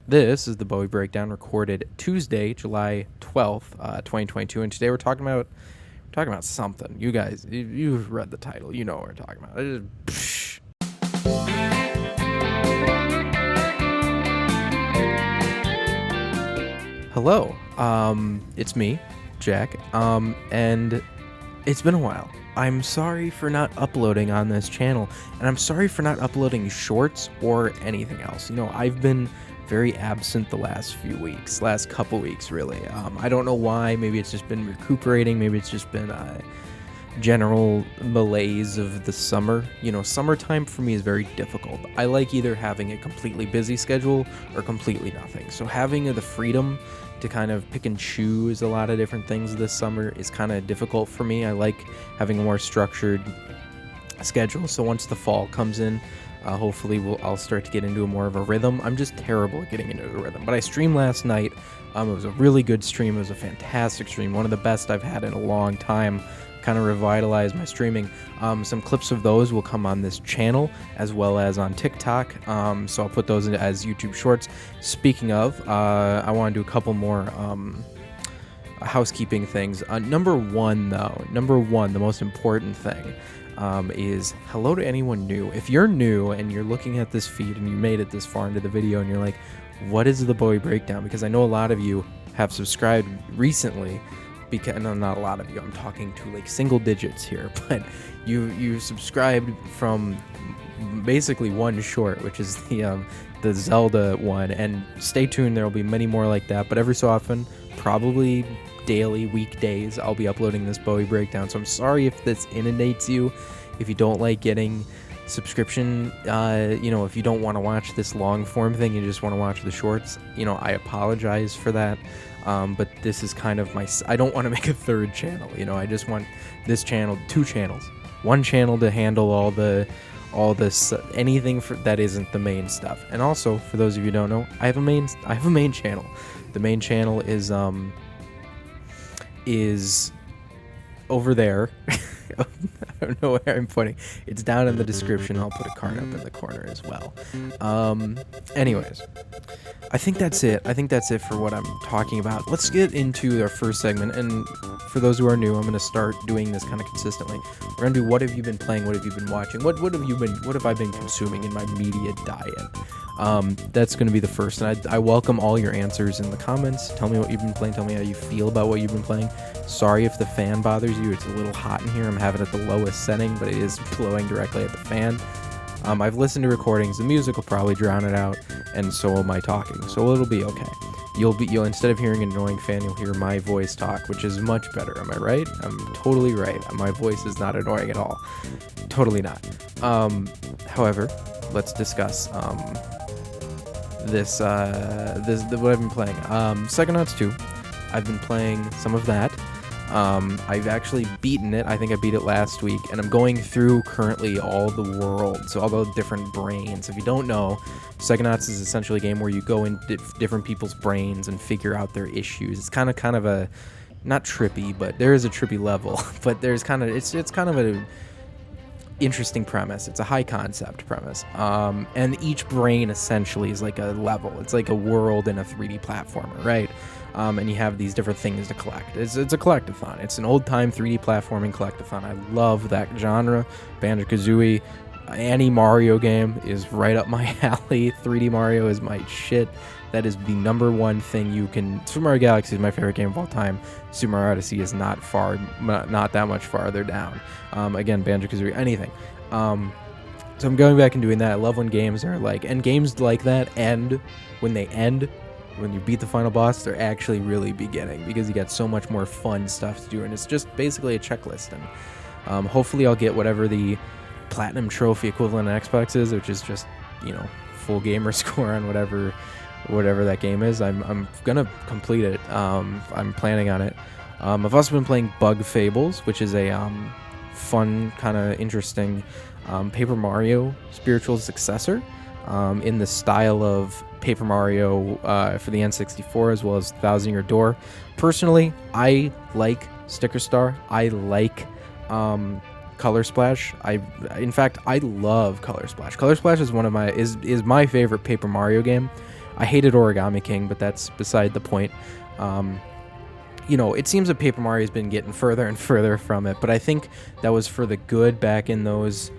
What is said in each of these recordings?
This is the Buwwy Breakdown, recorded Tuesday, July 12th, 2022, and today we're talking about something. You guys, you've read the title, you know what we're talking about. It is, Hello, it's me, Jack, and it's been a while. I'm sorry for not uploading on this channel, and I'm sorry for not uploading shorts or anything else. I've been very absent the last couple weeks, really. I don't know why. Maybe it's just been recuperating. Maybe it's just been general malaise of the summer. Summertime for me is very difficult. I like either having a completely busy schedule or completely nothing. So having the freedom to kind of pick and choose a lot of different things this summer is kind of difficult for me. I like having a more structured schedule. So once the fall comes in, hopefully I'll start to get into more of a rhythm. I'm just terrible at getting into a rhythm. But I streamed last night. It was a really good stream. It was a fantastic stream. One of the best I've had in a long time. Kind of revitalized my streaming. Some clips of those will come on this channel as well as on TikTok. So I'll put those in as YouTube shorts. Speaking of, I want to do a couple more housekeeping things. Number one, the most important thing is hello to anyone new. If you're new and you're looking at this feed and you made it this far into the video and you're like, what is the Buwwy Breakdown? Because I know a lot of you have subscribed recently. Because not a lot of you, I'm talking to like single digits here, but you subscribed from basically one short, which is the Zelda one, and stay tuned, there will be many more like that. But every so often, probably daily, weekdays, I'll be uploading this Buwwy Breakdown. So I'm sorry if this inundates you, if you don't like getting subscription, if you don't want to watch this long form thing, you just want to watch the shorts, I apologize for that. But this is kind of I don't want to make a third channel, I just want this channel, two channels, one channel to handle all this, anything that isn't the main stuff. And also, for those of you who don't know, I have a main channel. The main channel is over there. I don't know where I'm pointing. It's down in the description. I'll put a card up in the corner as well. Anyways, I think that's it. For what I'm talking about. Let's get into our first segment. And for those who are new, I'm going to start doing this kind of consistently. We're going to do what have you been playing? What have you been watching? What have I been consuming in my media diet? That's going to be the first. And I welcome all your answers in the comments. Tell me what you've been playing. Tell me how you feel about what you've been playing. Sorry if the fan bothers you. It's a little hot in here. I'm having it at the lowest setting, but it is blowing directly at the fan. I've listened to recordings. The music will probably drown it out, and so will my talking. So it'll be okay. You'll instead of hearing an annoying fan, you'll hear my voice talk, which is much better. Am I right? I'm totally right. My voice is not annoying at all. Totally not. However, let's discuss what I've been playing. Psychonauts 2. I've been playing some of that. I've actually beaten it. I think I beat it last week, and I'm going through currently all the worlds, so all the different brains. If you don't know, Psychonauts is essentially a game where you go in different people's brains and figure out their issues. It's kind of a, not trippy, but there is a trippy level, but there's it's kind of a interesting premise. It's a high concept premise. And each brain essentially is like a level. It's like a world in a 3D platformer, right? And you have these different things to collect. It's a collectathon. It's an old-time 3D platforming collectathon. I love that genre. Banjo-Kazooie, any Mario game is right up my alley. 3D Mario is my shit. That is the number one thing you can... Super Mario Galaxy is my favorite game of all time. Super Mario Odyssey is not that much farther down. Again, Banjo-Kazooie, anything. So I'm going back and doing that. I love when games are like... And games like that end when you beat the final boss, they're actually really beginning, because you got so much more fun stuff to do, and it's just basically a checklist. And hopefully I'll get whatever the platinum trophy equivalent of Xbox is, which is just, full gamer score on whatever that game is. I'm gonna complete it. I'm planning on it. I've also been playing Bug Fables, which is a fun, kind of interesting Paper Mario spiritual successor, in the style of Paper Mario for the N64, as well as Thousand Year Door. Personally, I like Sticker Star. I like Color Splash. In fact, I love Color Splash. Color Splash is is my favorite Paper Mario game. I hated Origami King, but that's beside the point. It seems that Paper Mario has been getting further and further from it, but I think that was for the good back in those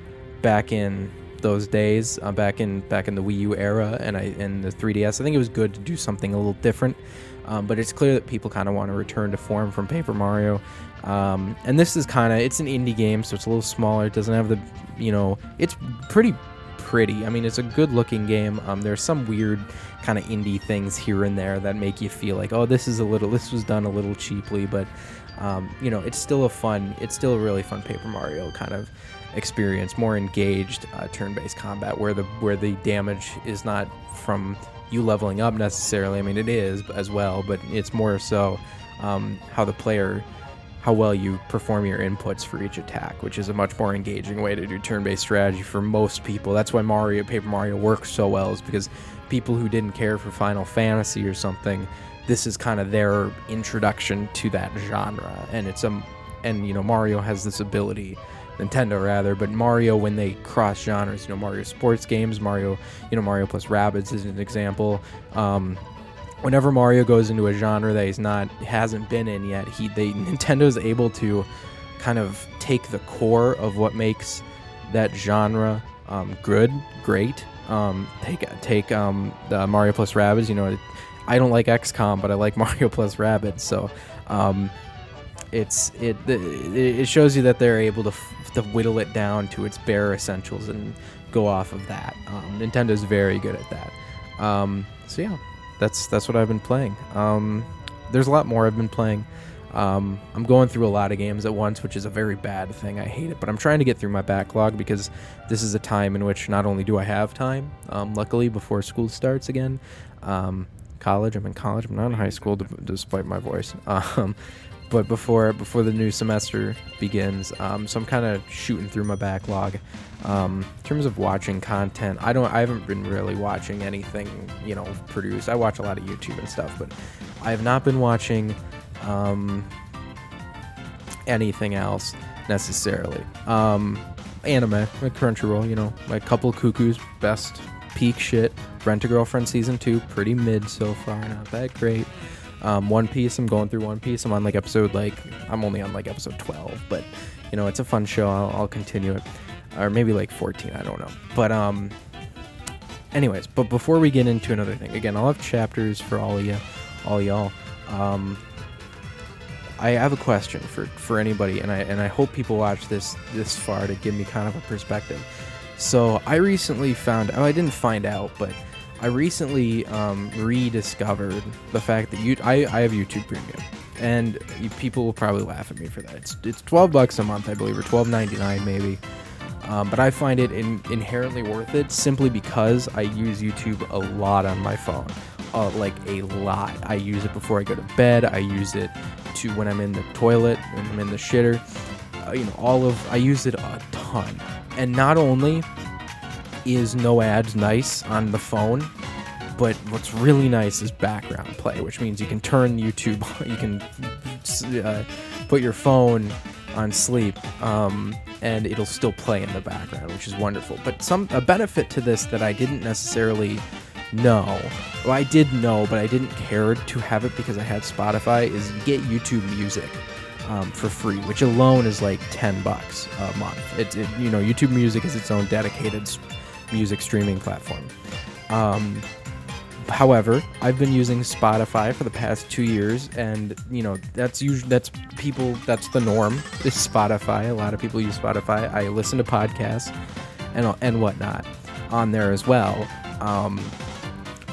days, back in the Wii U era and the 3DS. I think it was good to do something a little different, but it's clear that people kind of want to return to form from Paper Mario. And this is it's an indie game, so it's a little smaller. It doesn't have it's pretty. I mean, it's a good-looking game. There's some weird kind of indie things here and there that make you feel like, oh, this was done a little cheaply, but it's still a really fun Paper Mario kind of experience, more engaged turn-based combat where the damage is not from you leveling up necessarily. I mean, it is as well, but it's more so how well you perform your inputs for each attack, which is a much more engaging way to do turn-based strategy for most people. That's why Paper Mario works so well, is because people who didn't care for Final Fantasy or something, this is kind of their introduction to that genre. And Mario has this ability, Nintendo rather, but Mario, when they cross genres, Mario sports games, Mario plus Rabbids is an example. Whenever Mario goes into a genre that hasn't been in yet, Nintendo's able to kind of take the core of what makes that genre great. Take the Mario plus Rabbids. I don't like XCOM, but I like Mario plus Rabbids. So it shows you that they're able to whittle it down to its bare essentials and go off of that. Nintendo's very good at that. So yeah. That's what I've been playing. There's a lot more I've been playing. I'm going through a lot of games at once, which is a very bad thing. I hate it, but I'm trying to get through my backlog because this is a time in which not only do I have time, luckily before school starts again, college. I'm in college. I'm not in high school, despite my voice. But before the new semester begins, so I'm kind of shooting through my backlog. In terms of watching content, I haven't been really watching anything, produced. I watch a lot of YouTube and stuff, but I have not been watching anything else necessarily. Anime, like Crunchyroll, my Couple Cuckoos, best peak shit. Rent-A-Girlfriend season 2, pretty mid so far, not that great. One Piece, I'm going through One Piece. I'm only on episode 12, but it's a fun show. I'll continue it, or maybe 14, I don't know. But anyways, but before we get into another thing, again, I'll have chapters for all y'all. I have a question for anybody, and I hope people watch this far to give me kind of a perspective. So I recently I didn't find out, but I recently rediscovered the fact that I have YouTube Premium, and people will probably laugh at me for that. It's $12 a month, I believe, or $12.99 maybe. But I find it inherently worth it simply because I use YouTube a lot on my phone, like a lot. I use it before I go to bed. I use it when I'm in the toilet, when I'm in the shitter. I use it a ton. And not only is no ads nice on the phone, but what's really nice is background play, which means you can turn YouTube, you can put your phone on sleep, and it'll still play in the background, which is wonderful. But a benefit to this that I didn't necessarily know, well, I did know, but I didn't care to have it because I had Spotify, is you get YouTube Music for free, which alone is like $10 a month. YouTube Music is its own dedicated music streaming platform. However, I've been using Spotify for the past 2 years, and that's the norm is Spotify. A lot of people use Spotify. I listen to podcasts and whatnot on there as well.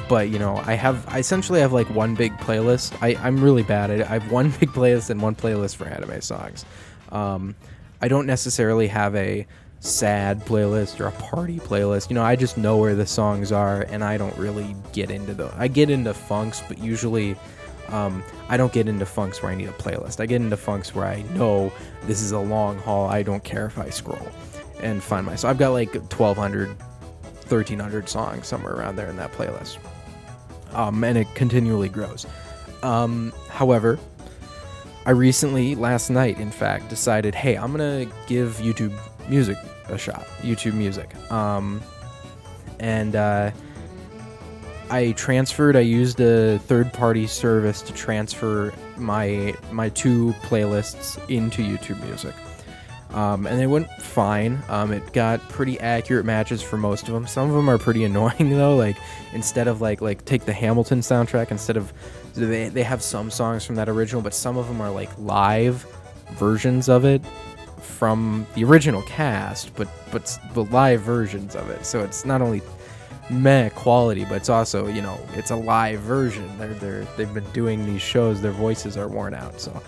But I essentially have like one big playlist. I'm really bad at it. I have one big playlist and one playlist for anime songs. I don't necessarily have a sad playlist or a party playlist. I just know where the songs are, and I don't really get into those. I get into funks, but usually I don't get into funks where I need a playlist. I get into funks where I know this is a long haul. I don't care if I scroll and find so I've got like 1,200, 1,300 songs somewhere around there in that playlist, and it continually grows. However, I recently, last night in fact, decided, hey, I'm gonna give YouTube Music a shot. YouTube Music. And I transferred. I used a third-party service to transfer my 2 playlists into YouTube Music. And they went fine. It got pretty accurate matches for most of them. Some of them are pretty annoying though. Like instead of like take the Hamilton soundtrack. Instead of they have some songs from that original, but some of them are like live versions of it from the original cast, but live versions of it. So it's not only meh quality, but it's also, you know, it's a live version. They've been doing these shows. Their voices are worn out. So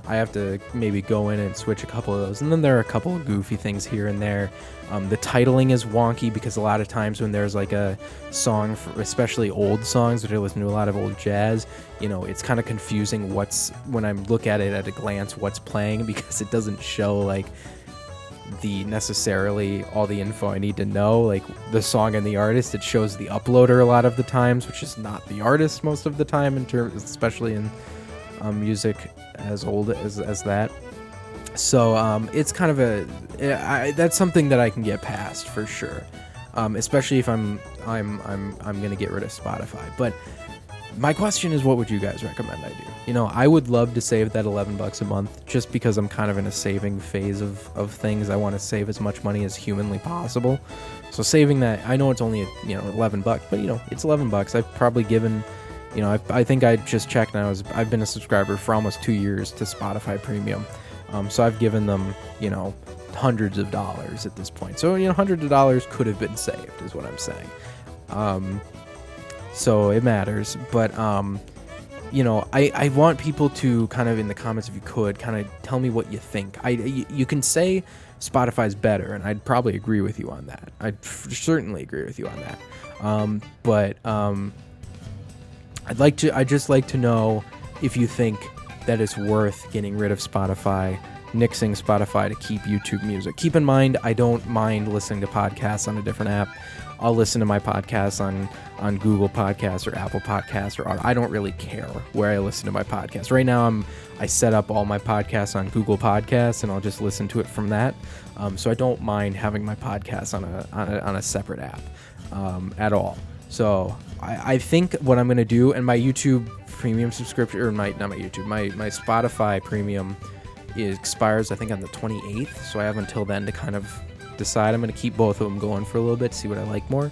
I have to maybe go in and switch a couple of those. And then there are a couple of goofy things here and there. The titling is wonky because a lot of times when there's like a song, especially old songs, which I listen to a lot of old jazz, you know, it's kind of confusing when I look at it at a glance what's playing, because it doesn't show like necessarily all the info I need to know, like the song and the artist. It shows the uploader a lot of the times, which is not the artist most of the time, in terms, especially in music as old as that. So it's kind of that's something that I can get past for sure, especially if I'm gonna get rid of Spotify. But my question is, what would you guys recommend I do? You know, I would love to save that $11 a month, just because I'm kind of in a saving phase of things. I want to save as much money as humanly possible. So saving that, I know it's only $11, but you know, it's $11. I've probably given, you know, I think I just checked now. I've been a subscriber for almost 2 years to Spotify Premium. So I've given them, you know, hundreds of dollars at this point. So, you know, hundreds of dollars could have been saved, is what I'm saying. So it matters. But, you know, I want people to kind of, in the comments, if you could, kind of tell me what you think. You can say Spotify's better, and I'd probably agree with you on that. I'd certainly agree with you on that. But I'd just like to know if you think that it's worth getting rid of Spotify, nixing Spotify to keep YouTube Music. Keep in mind, I don't mind listening to podcasts on a different app. I'll listen to my podcasts on Google Podcasts or Apple Podcasts, or I don't really care where I listen to my podcast. Right now, I set up all my podcasts on Google Podcasts, and I'll just listen to it from that. So I don't mind having my podcasts on a separate app at all. So I think what I'm gonna do, and my YouTube Premium subscription, or my Spotify Premium expires, I think, on the 28th. So I have until then to kind of decide. I'm going to keep both of them going for a little bit, see what I like more.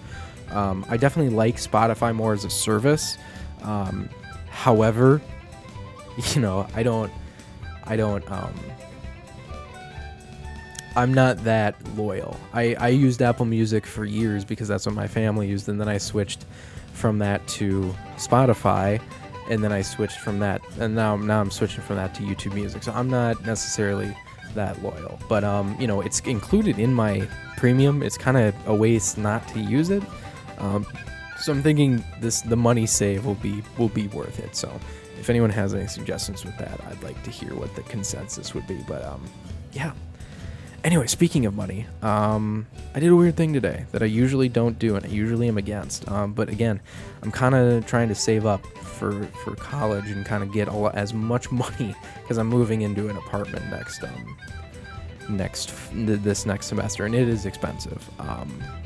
I definitely like Spotify more as a service. However, you know, I'm not that loyal. I used Apple Music for years because that's what my family used, and then I switched from that to Spotify, and then I switched from that, and now I'm switching from that to YouTube Music. So I'm not necessarily that loyal, but you know, it's included in my premium. It's kind of a waste not to use it. So I'm thinking the money save will be worth it. So if anyone has any suggestions with that, I'd like to hear what the consensus would be. But yeah. Anyway, speaking of money, I did a weird thing today that I usually don't do, and I usually am against. But again, I'm kind of trying to save up for college and kind of get as much money, because I'm moving into an apartment this next semester, and it is expensive.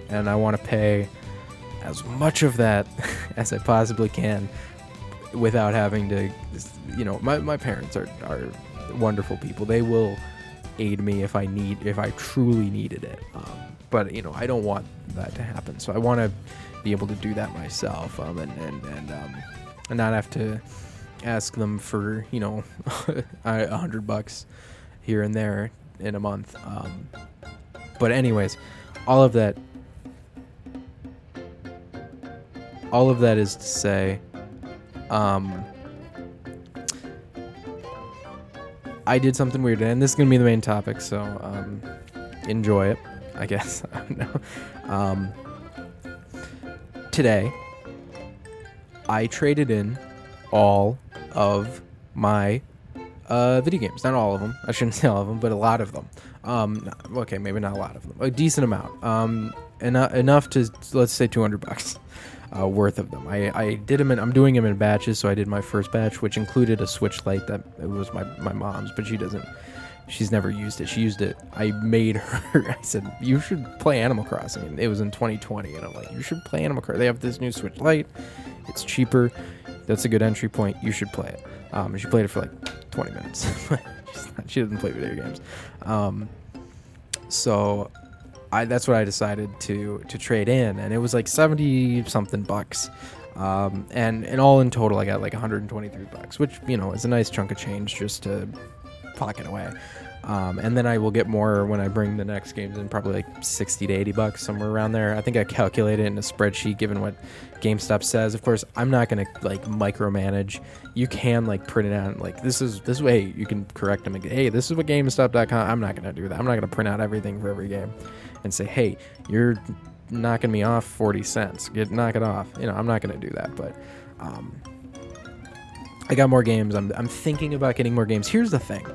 And I want to pay as much of that as I possibly can without having to, you know, my parents are wonderful people. They will aid me if I truly needed it. But you know, I don't want that to happen. So I want to be able to do that myself, and not have to ask them for, you know, $100 here and there in a month. But anyways, all of that is to say, I did something weird, and this is gonna be the main topic, so enjoy it, I guess. I don't know. Today, I traded in all of my video games. Not all of them. I shouldn't say all of them, but a lot of them. Okay, maybe not a lot of them. A decent amount. Enough to, let's say, $200 worth of them. I did them I'm doing them in batches. So I did my first batch, which included a Switch Lite that it was my mom's, but she doesn't She's never used it. She used it. I made her. I said, you should play Animal Crossing. And it was in 2020. And I'm like, you should play Animal Crossing. They have this new Switch Lite. It's cheaper. That's a good entry point. You should play it. She played it for like 20 minutes. She doesn't play video games. So that's what I decided to trade in. And it was like 70 something bucks. And all in total, I got like 123 bucks, which, is a nice chunk of change just to pocket away. And then I will get more when I bring the next games in, probably like 60 to 80 bucks, somewhere around there. I think I calculated it in a spreadsheet given what GameStop says. Of course, I'm not going to like micromanage. You can like print it out like this way you can correct them. Like, hey, this is what GameStop.com. I'm not going to do that. I'm not going to print out everything for every game and say, hey, you're knocking me off 40 cents. Knock it off. I'm not going to do that. But I got more games. I'm thinking about getting more games. Here's the thing.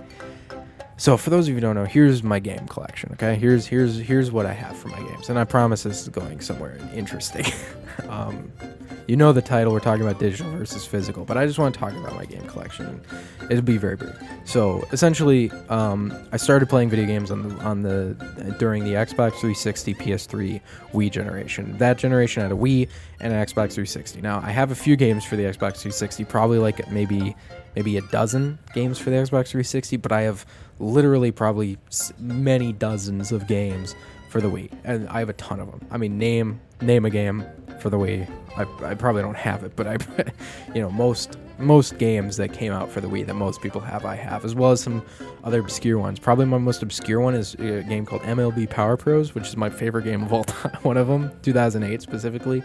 So for those of you who don't know, here's my game collection, okay? Here's what I have for my games. And I promise this is going somewhere interesting. You know the title, we're talking about digital versus physical, but I just want to talk about my game collection. It'll be very brief. So essentially, I started playing video games during the Xbox 360, PS3, Wii generation. That generation had a Wii and an Xbox 360. Now, I have a few games for the Xbox 360, probably like maybe a dozen games for the Xbox 360, but I have literally probably many dozens of games for the Wii, and I have a ton of them. I mean, name a game for the Wii. I probably don't have it, but most games that came out for the Wii that most people have, I have, as well as some other obscure ones. Probably my most obscure one is a game called MLB Power Pros, which is my favorite game of all time. One of them, 2008 specifically.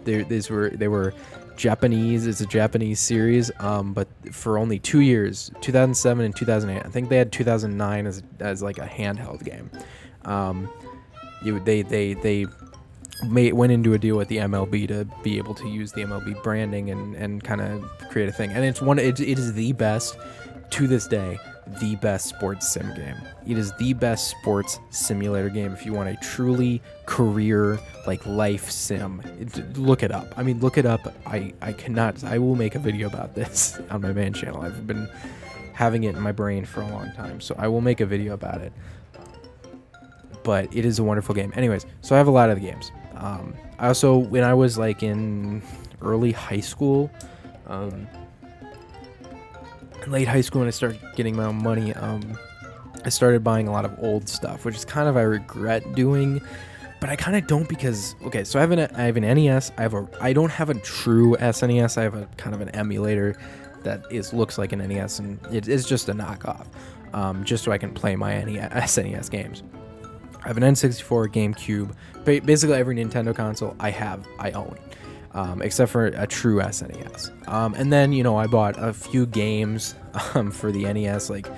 They were Japanese. It's a Japanese series, but for only 2 years, 2007 and 2008. I think they had 2009 as like a handheld game. They went into a deal with the MLB to be able to use the MLB branding and kind of create a thing. And it is the best, to this day, the best sports sim game. It is the best sports simulator game if you want a truly career, like life sim. Look it up. I mean, look it up. I will make a video about this on my main channel. I've been having it in my brain for a long time, so I will make a video about it. But it is a wonderful game. Anyways, so I have a lot of the games. I also, when I was like in early high school, late high school, when I started getting my own money, I started buying a lot of old stuff, which is kind of I regret doing, but I kind of don't because, okay, so I have an NES. I don't have a true SNES. I have a kind of an emulator that looks like an NES, and it is just a knockoff, just so I can play my SNES games. I have an N64, GameCube, basically every Nintendo console I own, except for a true SNES. And then, I bought a few games for the NES, like,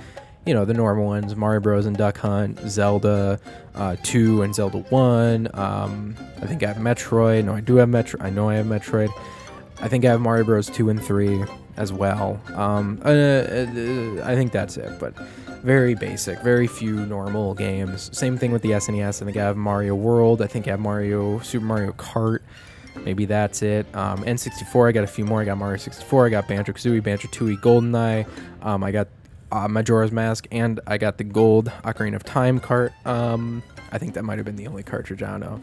the normal ones, Mario Bros. And Duck Hunt, Zelda 2 and Zelda 1. I think I have Metroid. No, I do have Metroid. I know I have Metroid. I think I have Mario Bros. 2 and 3 as well. I think that's it, but very basic, very few normal games. Same thing with the SNES. I think I have Mario World. I think I have Super Mario Kart. Maybe that's it. N64, I got a few more. I got Mario 64. I got Banjo-Kazooie, Banjo-Tooie, GoldenEye. I got Majora's Mask, and I got the gold Ocarina of Time cart. I think that might have been the only cartridge, I don't know,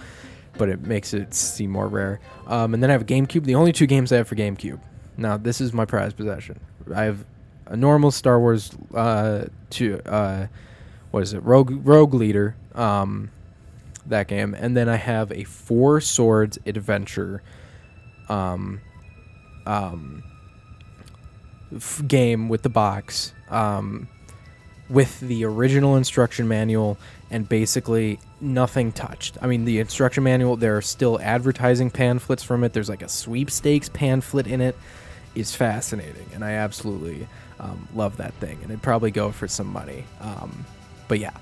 but it makes it seem more rare. And then I have GameCube. The only two games I have for GameCube. Now, this is my prized possession. I have a normal Star Wars Rogue Leader, that game, and then I have a Four Swords Adventure game with the box, with the original instruction manual and basically nothing touched. I mean, the instruction manual, there are still advertising pamphlets from it. There's like a sweepstakes pamphlet in it. It's fascinating, and I absolutely love that thing, and it'd probably go for some money. But yeah,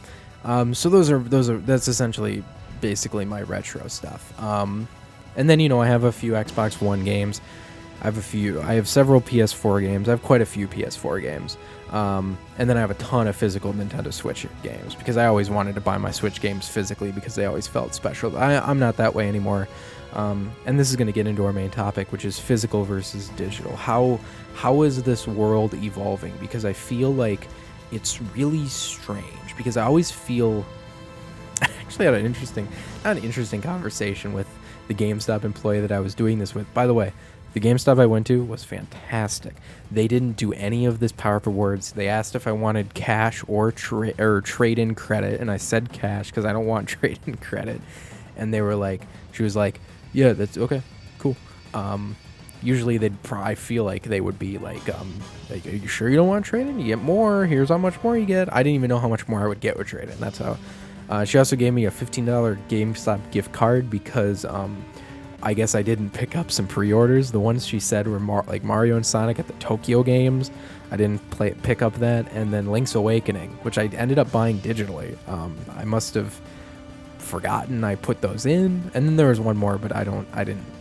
so that's essentially basically my retro stuff. And then I have a few Xbox One games. I have several PS4 games. I have quite a few PS4 games. And then I have a ton of physical Nintendo Switch games because I always wanted to buy my Switch games physically because they always felt special. I'm not that way anymore. And this is going to get into our main topic, which is physical versus digital. How is this world evolving? Because I feel like it's really strange because I always feel. I actually had an interesting conversation with the GameStop employee that I was doing this with. By the way, the GameStop I went to was fantastic. They didn't do any of this power up rewards. They asked if I wanted cash or trade-in credit, and I said cash because I don't want trade-in credit. And they were like, she was like, yeah, that's okay, cool. Usually I feel like they would be like, are you sure you don't want trade-in? You get more. Here's how much more you get. I didn't even know how much more I would get with trade-in. That's how. She also gave me a $15 GameStop gift card because I guess I didn't pick up some pre-orders. The ones she said were like Mario and Sonic at the Tokyo Games. I didn't pick up that, and then Link's Awakening, which I ended up buying digitally. I must have forgotten I put those in, and then there was one more, but I don't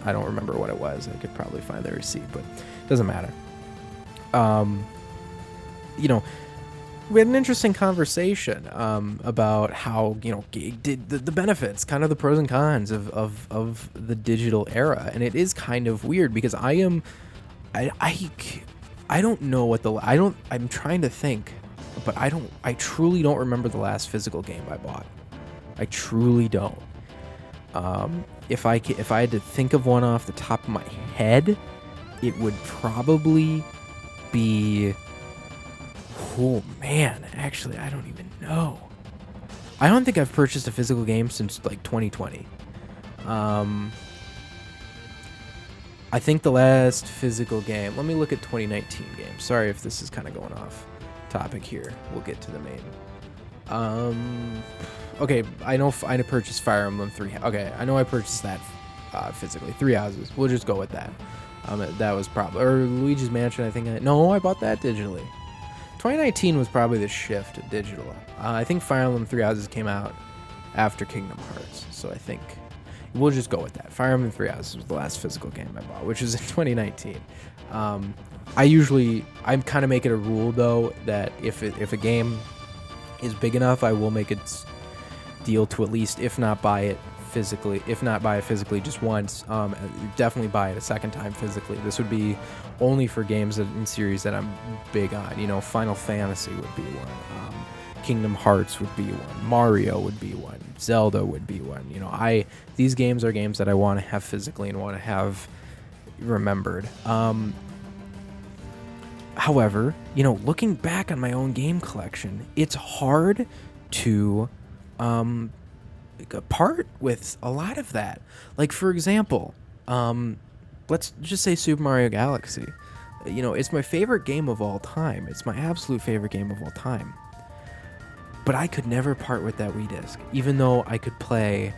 remember what it was. I could probably find the receipt, but it doesn't matter. We had an interesting conversation about how, the benefits, kind of the pros and cons of the digital era. And it is kind of weird because I don't know what I'm trying to think, but I truly don't remember the last physical game I bought. I truly don't. If I had to think of one off the top of my head, it would probably be... Oh man, actually, I don't even know. I don't think I've purchased a physical game since like 2020. I think the last physical game. Let me look at 2019 games. Sorry if this is kind of going off topic here. We'll get to the main. Okay, I know I purchased Fire Emblem 3. Okay, I know I purchased that physically. 3 Houses. We'll just go with that. That was probably, or Luigi's Mansion. I think I bought that digitally. 2019 was probably the shift to digital. I think Fire Emblem 3 Houses came out after Kingdom Hearts, so I think we'll just go with that. Fire Emblem 3 Houses was the last physical game I bought, which was in 2019. I'm kind of making a rule though that if a game is big enough, I will make its deal to at least, if not buy it physically just once, definitely buy it a second time physically. This would be only for games in series that I'm big on. Final Fantasy would be one, Kingdom Hearts would be one, Mario would be one, Zelda would be one. These games are games that I want to have physically and want to have remembered. However, looking back on my own game collection, it's hard to part with a lot of that. Like, for example, let's just say Super Mario Galaxy. It's my favorite game of all time. It's my absolute favorite game of all time. But I could never part with that Wii disc, even though I could play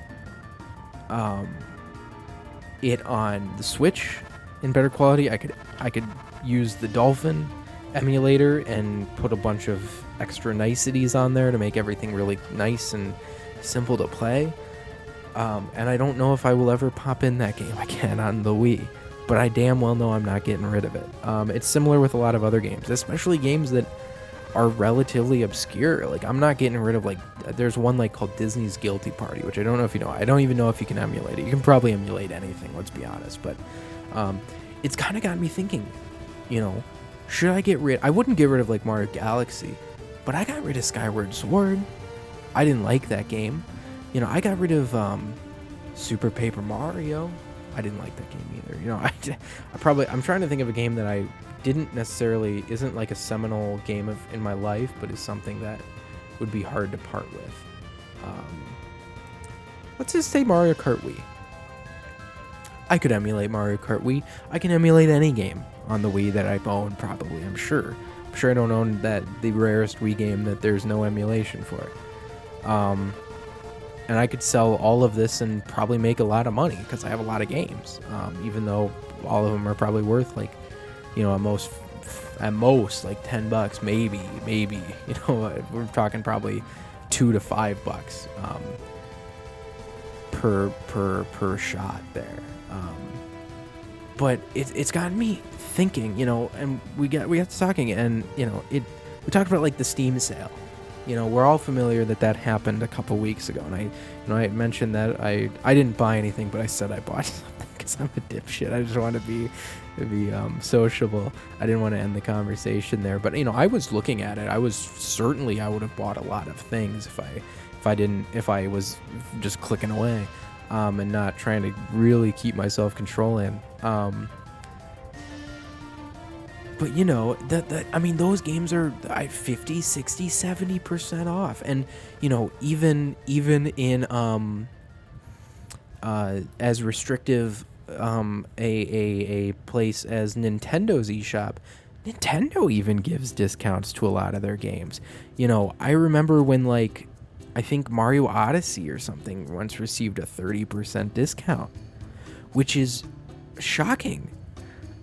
it on the Switch in better quality. I could use the Dolphin emulator and put a bunch of extra niceties on there to make everything really nice and simple to play. And I don't know if I will ever pop in that game again on the Wii, but I damn well know I'm not getting rid of it. It's similar with a lot of other games, especially games that are relatively obscure. Like, I'm not getting rid of, like, there's one like called Disney's Guilty Party, which I don't know if you know. I don't even know if you can emulate it. You can probably emulate anything, let's be honest, but it's kind of got me thinking, should I get rid... I wouldn't get rid of, like, Mario Galaxy, but I got rid of Skyward Sword. I didn't like that game. I got rid of Super Paper Mario. I didn't like that game either. I'm trying to think of a game that I didn't necessarily... isn't like a seminal game in my life, but is something that would be hard to part with. Let's just say Mario Kart Wii. I could emulate Mario Kart Wii. I can emulate any game on the Wii that I own, probably, I'm sure. I'm sure I don't own the rarest Wii game that there's no emulation for it. And I could sell all of this and probably make a lot of money because I have a lot of games, even though all of them are probably worth, like, at most like $10, maybe. We're talking probably $2 to $5 per shot there. But it's gotten me thinking, and we got to talking, and we talked about, like, the Steam sale. We're all familiar that happened a couple weeks ago, and I had mentioned that I didn't buy anything, but I said I bought something because I'm a dipshit. I just want to be sociable. I didn't want to end the conversation there, but I was looking at it. I would have bought a lot of things if I was just clicking away, and not trying to really keep myself controlling. But those games are 50, 60, 70% off. And, even in as restrictive a place as Nintendo's eShop, Nintendo even gives discounts to a lot of their games. I remember when I think Mario Odyssey or something once received a 30% discount, which is shocking.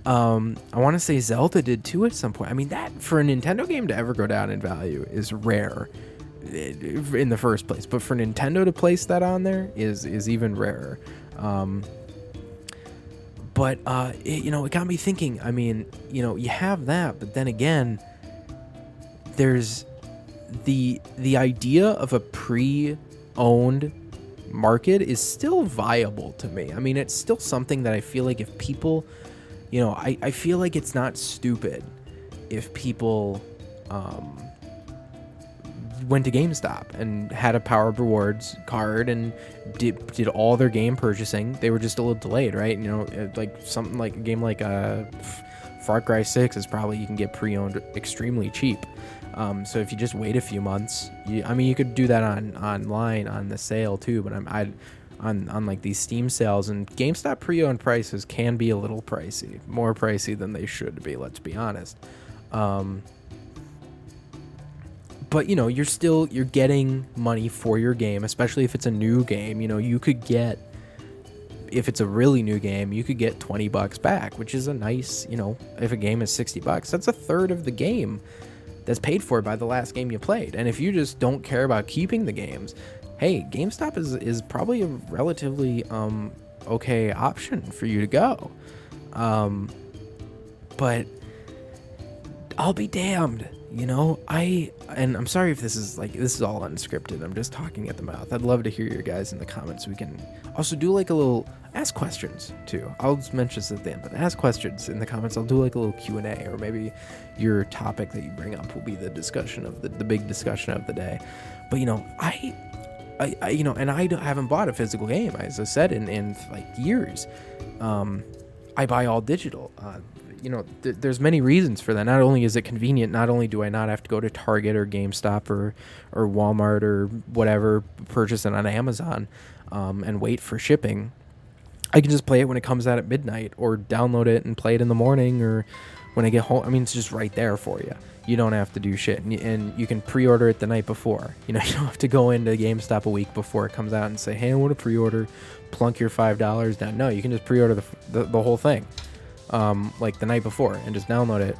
I want to say Zelda did too at some point. I mean, that for a Nintendo game to ever go down in value is rare in the first place. But for Nintendo to place that on there is even rarer. But it got me thinking. I mean, you have that, but then again, there's the idea of a pre-owned market is still viable to me. I mean, it's still something that I feel like if people, I feel like it's not stupid if people went to GameStop and had a Power Up Rewards card and did all their game purchasing. They were just a little delayed, right? Like something like a game like Far Cry 6 is probably you can get pre-owned extremely cheap. So if you just wait a few months, you could do that online on the sale too. But on like these Steam sales, and GameStop pre-owned prices can be a little pricey, more pricey than they should be. Let's be honest. But you're getting money for your game, especially if it's a new game. You could get, if it's a really new game, you could get $20 back, which is a nice, if a game is $60, that's a third of the game that's paid for by the last game you played. And if you just don't care about keeping the games, hey, GameStop is probably a relatively okay option for you to go. But I'll be damned. And I'm sorry if this is all unscripted. I'm just talking at the mouth. I'd love to hear your guys in the comments. We can also do like a little ask questions too. I'll just mention this at the end, but ask questions in the comments. I'll do like a little Q&A, or maybe your topic that you bring up will be the discussion of the big discussion of the day. But I haven't bought a physical game, as I said, in like years. I buy all digital. There's many reasons for that. Not only is it convenient, not only do I not have to go to Target or GameStop or Walmart or whatever, purchase it on Amazon and wait for shipping. I can just play it when it comes out at midnight, or download it and play it in the morning, or when I get home. I mean, it's just right there for you. You don't have to do shit, and you can pre-order it the night before. You don't have to go into GameStop a week before it comes out and say, hey, I want to pre-order, plunk your $5 down. No, you can just pre-order the whole thing. Like the night before, and just download it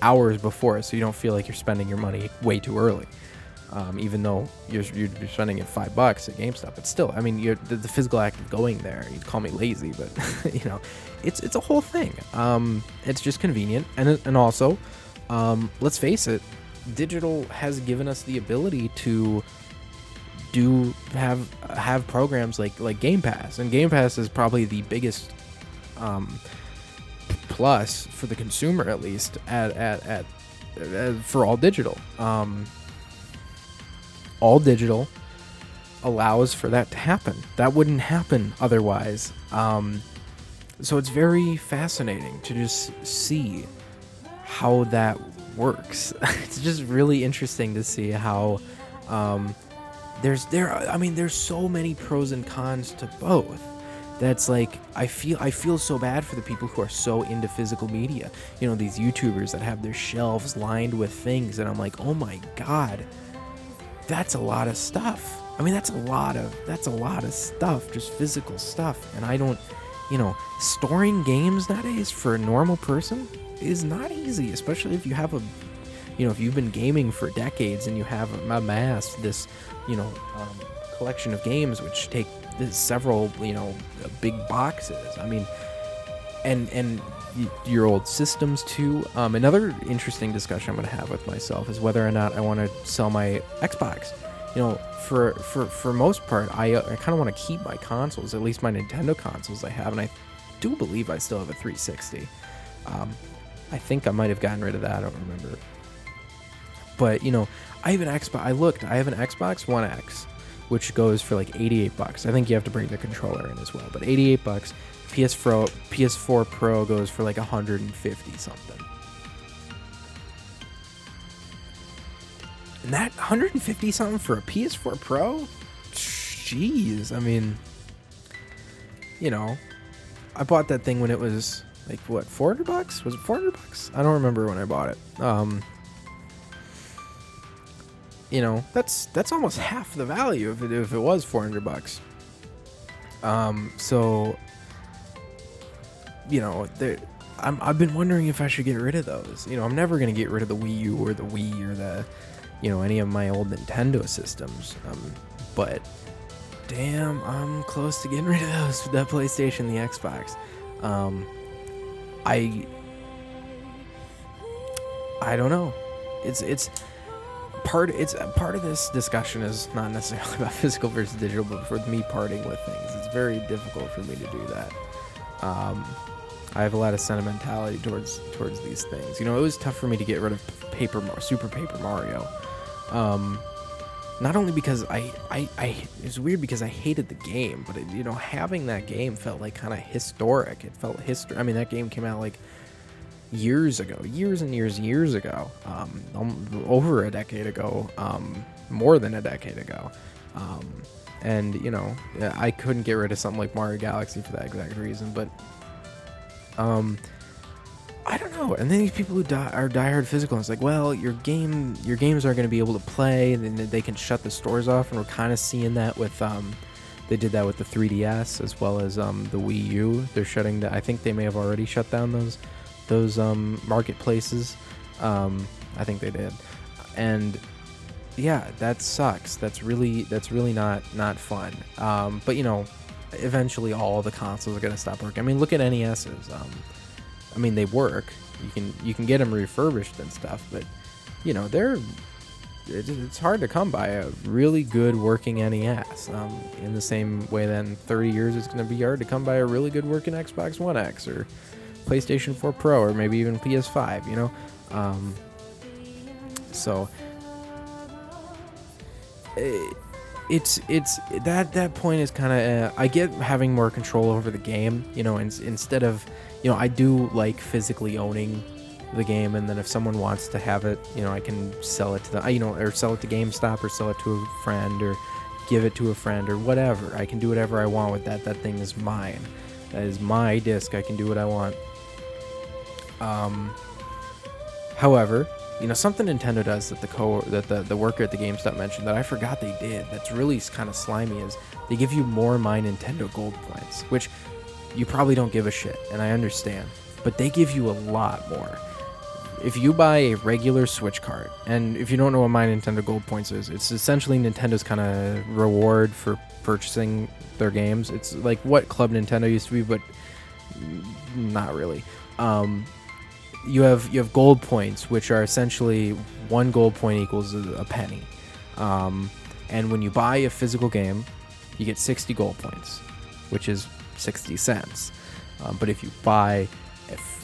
hours before, so you don't feel like you're spending your money way too early. Even though you're spending it $5 at GameStop, but still, I mean, the physical act of going there. You'd call me lazy, but it's a whole thing. It's just convenient, and also, let's face it, digital has given us the ability to have programs like Game Pass, and Game Pass is probably the biggest plus for the consumer, at least at for all digital. All digital allows for that to happen. That wouldn't happen otherwise. So it's very fascinating to just see how that works. It's just really interesting to see how there's so many pros and cons to both. That's like, I feel so bad for the people who are so into physical media. These YouTubers that have their shelves lined with things, and I'm like, oh my God, that's a lot of stuff. I mean, that's a lot of stuff, just physical stuff. And I don't, storing games nowadays for a normal person is not easy, especially if you have if you've been gaming for decades and you have amassed this, collection of games which take several, big boxes. I mean, and your old systems too. Another interesting discussion I'm going to have with myself is whether or not I want to sell my Xbox. For most part, I kind of want to keep my consoles, at least my Nintendo consoles I have, and do believe I still have a 360. I think I might have gotten rid of that. I don't remember. But, I have an Xbox. I have an Xbox One X, which goes for like $88. I think you have to bring the controller in as well. But $88. PS4 Pro goes for like 150 something. And that 150 something for a PS4 Pro? Jeez. I mean, I bought that thing when it was like, what, $400? Was it $400? I don't remember when I bought it. That's almost half the value if it was $400. So, I've been wondering if I should get rid of those. I'm never gonna get rid of the Wii U or the Wii or the, any of my old Nintendo systems. But damn, I'm close to getting rid of those. The PlayStation, the Xbox. I don't know. It's part of this discussion is not necessarily about physical versus digital, but for me parting with things. It's very difficult for me to do that. I have a lot of sentimentality towards these things. It was tough for me to get rid of Super Paper Mario. Not only because it's weird because I hated the game, but having that game felt like kind of historic. It felt history. I mean, that game came out like years ago, years ago, over a decade ago, more than a decade ago. And I couldn't get rid of something like Mario Galaxy for that exact reason, but I don't know. And then these people who are diehard physical, it's like, well, your games aren't going to be able to play, and then they can shut the stores off, and we're kind of seeing that with they did that with the 3DS as well as the Wii U. They're shutting I think they may have already shut down those marketplaces. I think they did, and yeah, that sucks. That's really not fun. But eventually all the consoles are going to stop working. I mean, look at NES's. I mean, they work. You can get them refurbished and stuff, but it's hard to come by a really good working NES. In the same way that in 30 years it's going to be hard to come by a really good working Xbox One X or PlayStation 4 Pro or maybe even PS5. So it's that point is kind of I get having more control over the game, instead of I do like physically owning the game, and then if someone wants to have it, I can sell it to them, or sell it to GameStop or sell it to a friend or give it to a friend or whatever. I can do whatever I want with that. That thing is mine. That is my disc. I can do what I want. However, something Nintendo does that the worker at the GameStop mentioned that I forgot they did, that's really kind of slimy, is they give you more My Nintendo Gold points, which you probably don't give a shit, and I understand, but they give you a lot more. If you buy a regular Switch card, and if you don't know what My Nintendo Gold points is, it's essentially Nintendo's kind of reward for purchasing their games. It's like what Club Nintendo used to be, but not really. You have gold points, which are essentially 1 gold point equals a penny. And when you buy a physical game, you get 60 gold points, which is 60 cents. But if you buy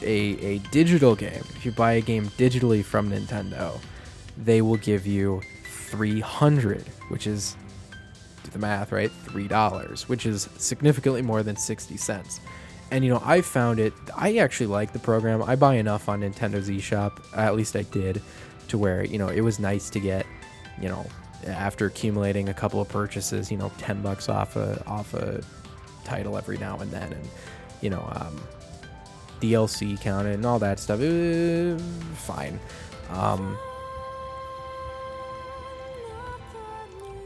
a digital game, if you buy a game digitally from Nintendo, they will give you 300, which is, do the math, right? $3, which is significantly more than 60 cents. And, I found it, I actually like the program. I buy enough on Nintendo's eShop, at least I did, to where, it was nice to get, after accumulating a couple of purchases, $10 off a title every now and then, and, DLC counted and all that stuff. Fine.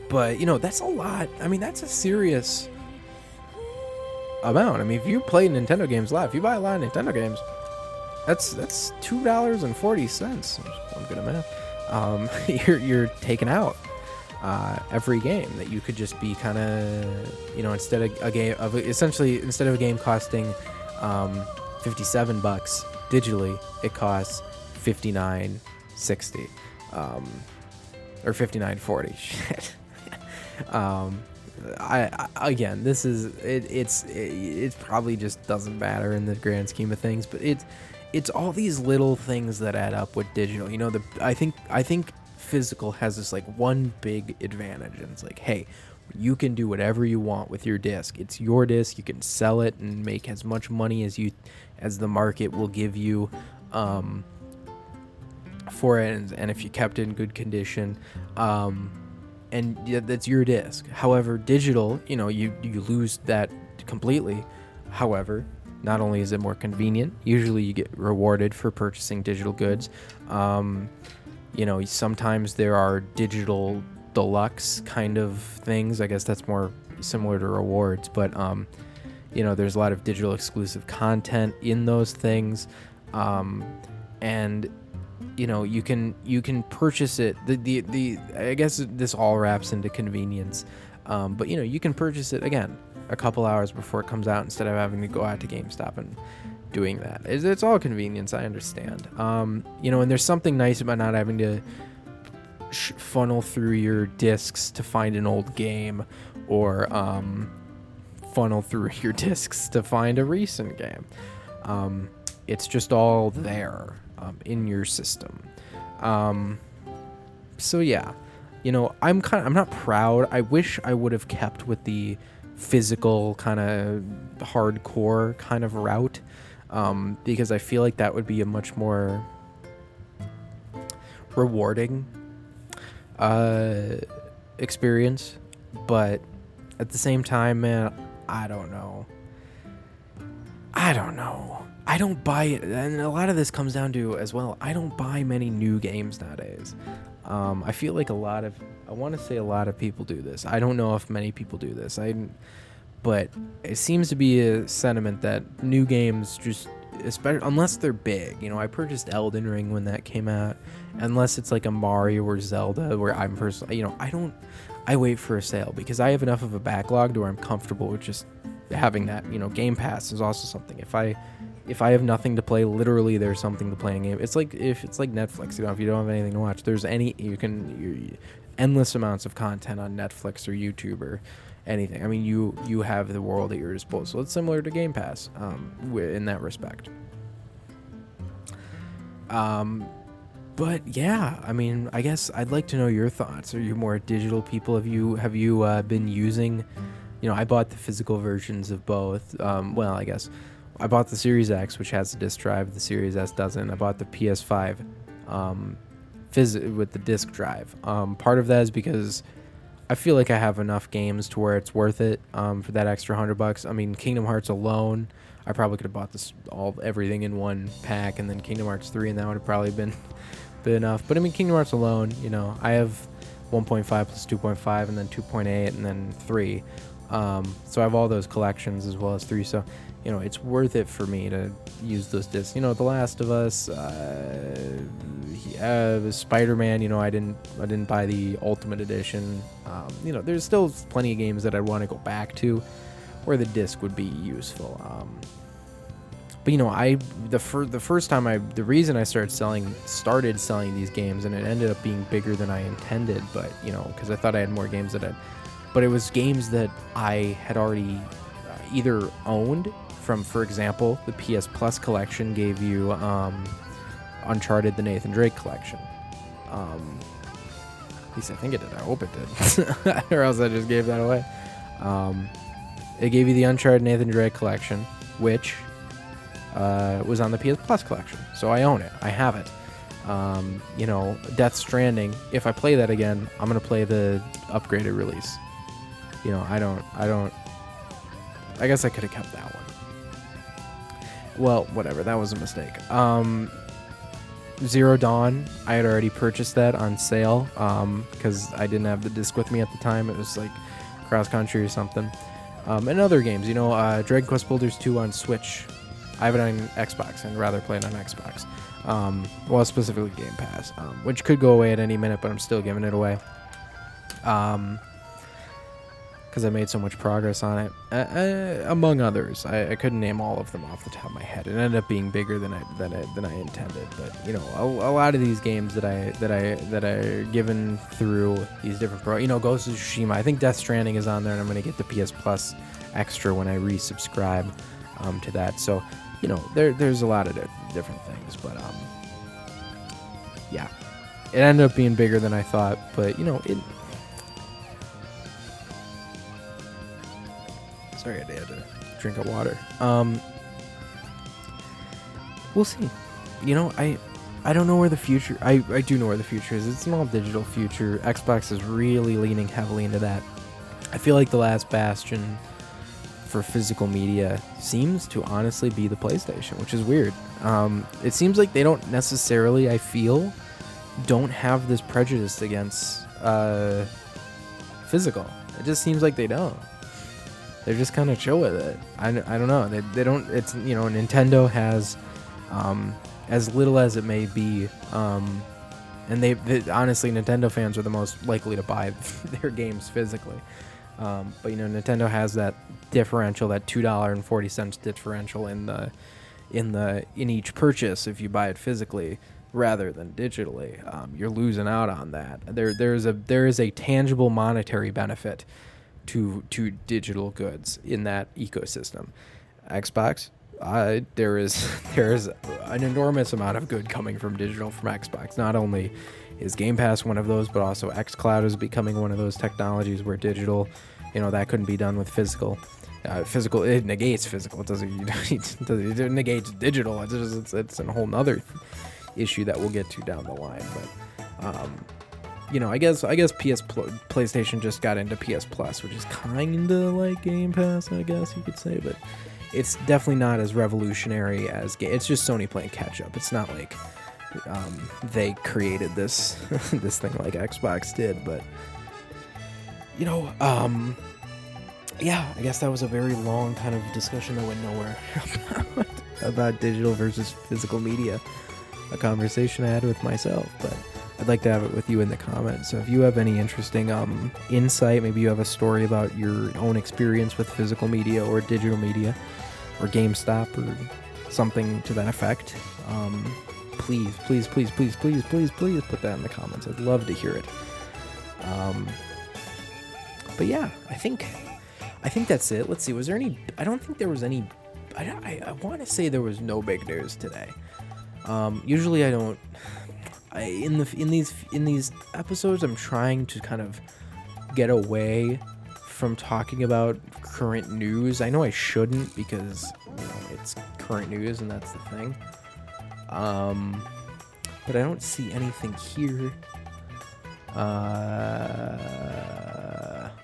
But, that's a lot. I mean, that's a serious amount. I mean, if you play Nintendo games live, if you buy a lot of Nintendo games, that's $2.40. I'm good at math. You're taking out every game that you could just be kind of, instead of a game costing $57 digitally, it costs $59.60 or $59.40. Shit. again, this is it probably just doesn't matter in the grand scheme of things, but it's all these little things that add up with digital. I think physical has this like one big advantage, and it's like, hey, you can do whatever you want with your disc. It's your disc. You can sell it and make as much money as the market will give you for it, and if you kept it in good condition, and that's your disc. However, digital, you lose that completely. However, not only is it more convenient, usually you get rewarded for purchasing digital goods. Sometimes there are digital deluxe kind of things. I guess that's more similar to rewards, but there's a lot of digital exclusive content in those things, and you can purchase it. I guess this all wraps into convenience, but you can purchase it again a couple hours before it comes out instead of having to go out to GameStop and doing that. It's all convenience, I understand. And there's something nice about not having to funnel through your discs to find an old game, or funnel through your discs to find a recent game. It's just all there in your system. So yeah, I'm not proud. I wish I would have kept with the physical kind of hardcore kind of route, because I feel like that would be a much more rewarding experience. But at the same time, man, I don't know. I don't buy it, and a lot of this comes down to as well, I don't buy many new games nowadays. I feel like a lot of people do this. I don't know if many people do this. But it seems to be a sentiment that new games just, especially unless they're big. I purchased Elden Ring when that came out, unless it's like a Mario or Zelda, where I'm personally, I wait for a sale because I have enough of a backlog to where I'm comfortable with just having that. Game Pass is also something. If I have nothing to play, literally there's something to play in game. It's like Netflix. If you don't have anything to watch, there's endless amounts of content on Netflix or YouTube or anything. I mean, you have the world at your disposal. It's similar to Game Pass in that respect. But yeah, I mean, I guess I'd like to know your thoughts. Are you more digital people? Have you been using? I bought the physical versions of both. I guess I bought the Series X, which has a disc drive. The Series S doesn't. I bought the PS5 with the disc drive. Part of that is because I feel like I have enough games to where it's worth it for that extra $100. I mean, Kingdom Hearts alone, I probably could have bought everything in one pack, and then Kingdom Hearts 3, and that would have probably been enough. But I mean, Kingdom Hearts alone, I have 1.5 plus 2.5, and then 2.8, and then 3. So I have all those collections as well as 3. So it's worth it for me to use those discs. The Last of Us, Spider-Man. I didn't buy the Ultimate Edition. There's still plenty of games that I'd want to go back to, where the disc would be useful. But the first time the reason I started selling these games, and it ended up being bigger than I intended, but because I thought I had more games but it was games that I had already either owned from, for example, the PS Plus collection gave you Uncharted, the Nathan Drake collection. At least I think it did. I hope it did. Or else I just gave that away. It gave you the Uncharted Nathan Drake collection, which was on the PS Plus collection. So I own it. I have it. Death Stranding, if I play that again, I'm going to play the upgraded release. I guess I could have kept that one. Well, whatever. That was a mistake. Zero Dawn, I had already purchased that on sale because I didn't have the disc with me at the time. It was like cross country or something. And other games, Dragon Quest Builders 2 on Switch. I have it on Xbox and rather play it on Xbox. Specifically Game Pass, which could go away at any minute, but I'm still giving it away. because I made so much progress on it, among others. I couldn't name all of them off the top of my head. It ended up being bigger than I intended. But you know, a lot of these games that I given through these different Ghost of Tsushima. I think Death Stranding is on there, and I'm gonna get the PS Plus extra when I resubscribe to that. So you know, there's a lot of different things, but yeah, it ended up being bigger than I thought. But you know, it. Sorry, I had to drink of water. We'll see. You know, I don't know where the future. I do know where the future is. It's an all digital future. Xbox is really leaning heavily into that. I feel like the last bastion for physical media seems to honestly be the PlayStation, which is weird. It seems like they don't necessarily, I feel, don't have this prejudice against physical. It just seems like they don't. They're just kind of chill with it. I don't know. They don't. It's, you know, Nintendo has, as little as it may be, and they honestly, Nintendo fans are the most likely to buy their games physically. But you know, Nintendo has that differential, that $2.40 differential in each purchase if you buy it physically rather than digitally. You're losing out on that. There is a tangible monetary benefit to digital goods in that ecosystem. Xbox, there is an enormous amount of good coming from digital from Xbox. Not only is Game Pass one of those, but also xCloud is becoming one of those technologies where digital, you know, that couldn't be done with physical. Physical, it negates physical. It doesn't negate digital. It's a whole nother issue that we'll get to down the line. But you know, I guess PlayStation just got into PS Plus, which is kind of like Game Pass, I guess you could say, but it's definitely not as revolutionary as it's just Sony playing catch up. It's not like they created this this thing like Xbox did, but you know, yeah, I guess that was a very long kind of discussion that went nowhere about digital versus physical media. A conversation I had with myself, but I'd like to have it with you in the comments. So if you have any interesting insight, maybe you have a story about your own experience with physical media or digital media or GameStop or something to that effect, please put that in the comments. I'd love to hear it. But yeah, I think that's it. Let's see. Was there any? I don't think there was any. I want to say there was no big news today. Usually I don't. In these episodes, I'm trying to kind of get away from talking about current news. I know I shouldn't because, you know, it's current news and that's the thing. But I don't see anything here.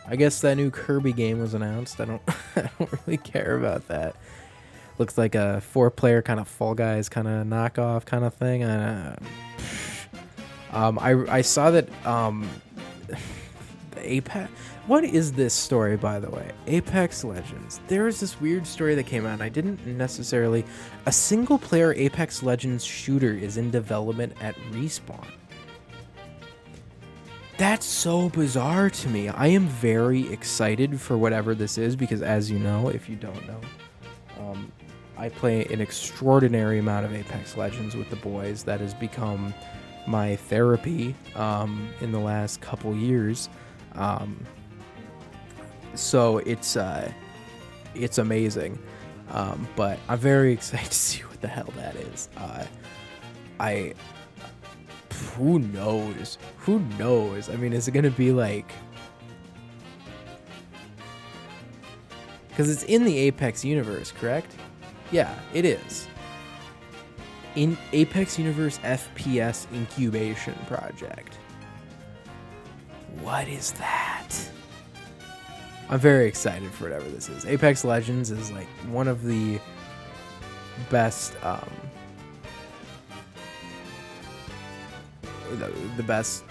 I guess that new Kirby game was announced. I don't really care about that. Looks like a 4-player kind of Fall Guys kind of knockoff kind of thing. I saw that Apex. What is this story, by the way? Apex Legends. There is this weird story that came out, and I didn't necessarily. A single-player Apex Legends shooter is in development at Respawn. That's so bizarre to me. I am very excited for whatever this is because, as you know, if you don't know, I play an extraordinary amount of Apex Legends with the boys. That has become my therapy in the last couple years. So it's amazing. But I'm very excited to see what the hell that is. Who knows? Who knows? I mean, is it going to be like... Because it's in the Apex universe, correct? Yeah, it is. In Apex Universe FPS Incubation Project. What is that? I'm very excited for whatever this is. Apex Legends is like one of the best... the best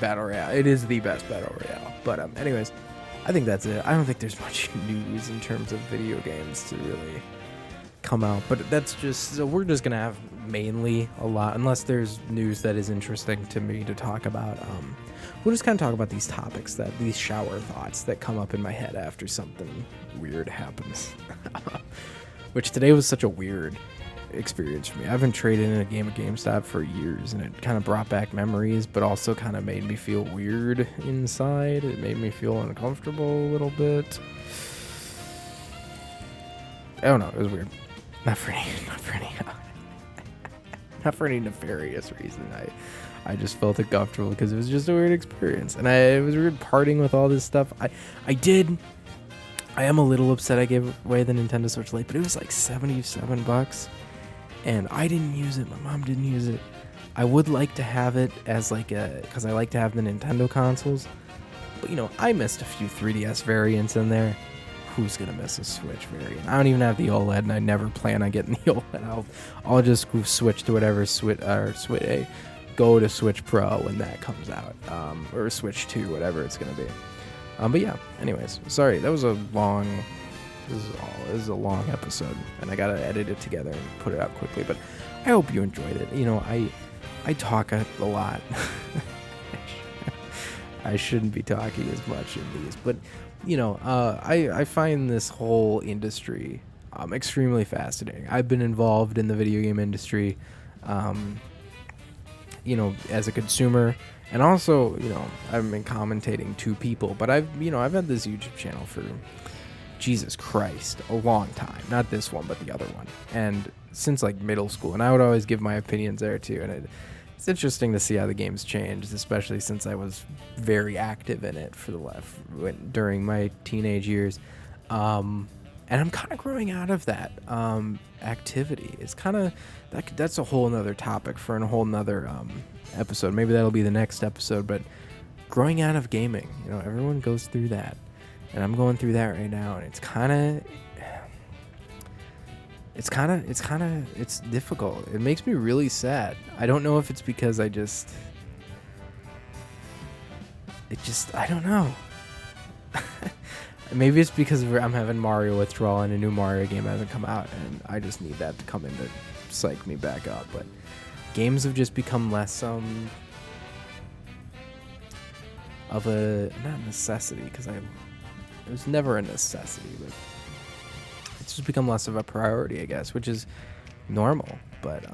battle royale. It is the best battle royale. But anyways, I think that's it. I don't think there's much news in terms of video games to really come out. But that's just... So we're just going to have mainly a lot, unless there's news that is interesting to me to talk about. We'll just kind of talk about these topics, these shower thoughts that come up in my head after something weird happens. Which today was such a weird experience for me. I haven't traded in a game at GameStop for years, and it kind of brought back memories, but also kind of made me feel weird inside. It made me feel uncomfortable a little bit. I don't know. It was weird. Not for any nefarious reason. I just felt uncomfortable because it was just a weird experience, and it was weird parting with all this stuff. I am a little upset I gave away the Nintendo Switch Lite, but it was like $77, and I didn't use it. My mom didn't use it. I would like to have it as because I like to have the Nintendo consoles, but I missed a few 3DS variants in there. Who's gonna miss a Switch variant? I don't even have the OLED, and I never plan on getting the OLED. I'll just switch to whatever go to Switch Pro when that comes out, or Switch 2, whatever it's gonna be. But yeah. Anyways, sorry, that was a long. This is a long episode, and I gotta edit it together and put it out quickly. But I hope you enjoyed it. I talk a lot. I shouldn't be talking as much in these, but I find this whole industry extremely fascinating. I've been involved in the video game industry, as a consumer, and also, I've been commentating to people, but I've had this YouTube channel for, Jesus Christ, a long time. Not this one, but the other one. And since middle school, and I would always give my opinions there too, and it's interesting to see how the game's changed, especially since I was very active in it during my teenage years. And I'm kind of growing out of that activity. It's kind of that's a whole nother topic for a whole nother episode. Maybe that'll be the next episode. But growing out of gaming, everyone goes through that, and I'm going through that right now, and it's difficult. It makes me really sad. I don't know if it's because I don't know. Maybe it's because I'm having Mario withdrawal and a new Mario game hasn't come out, and I just need that to come in to psych me back up. But games have just become less of a, not necessity, because it was never a necessity, but it's just become less of a priority, I guess, which is normal, but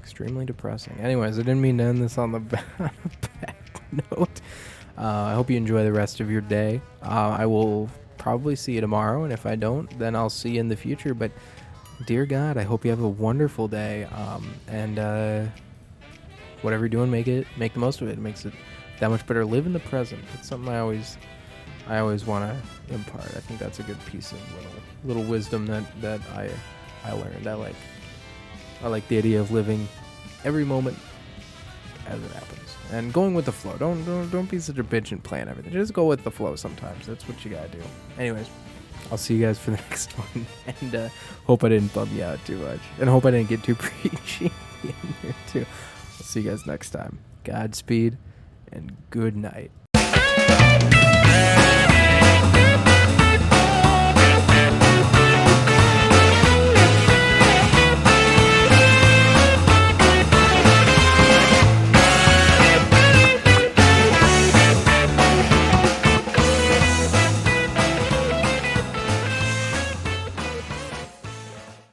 extremely depressing. Anyways, I didn't mean to end this on the bad note. I hope you enjoy the rest of your day. I will probably see you tomorrow, and if I don't, then I'll see you in the future. But dear God, I hope you have a wonderful day, and whatever you're doing, make the most of it. It makes it that much better. Live in the present. It's something I always want to impart. I think that's a good piece of little wisdom that I learned. I like the idea of living every moment as it happens and going with the flow. Don't be such a bitch and plan everything. Just go with the flow sometimes. That's what you gotta do. Anyways, I'll see you guys for the next one, and hope I didn't bum you out too much, and hope I didn't get too preachy in here too. I'll see you guys next time. Godspeed and good night.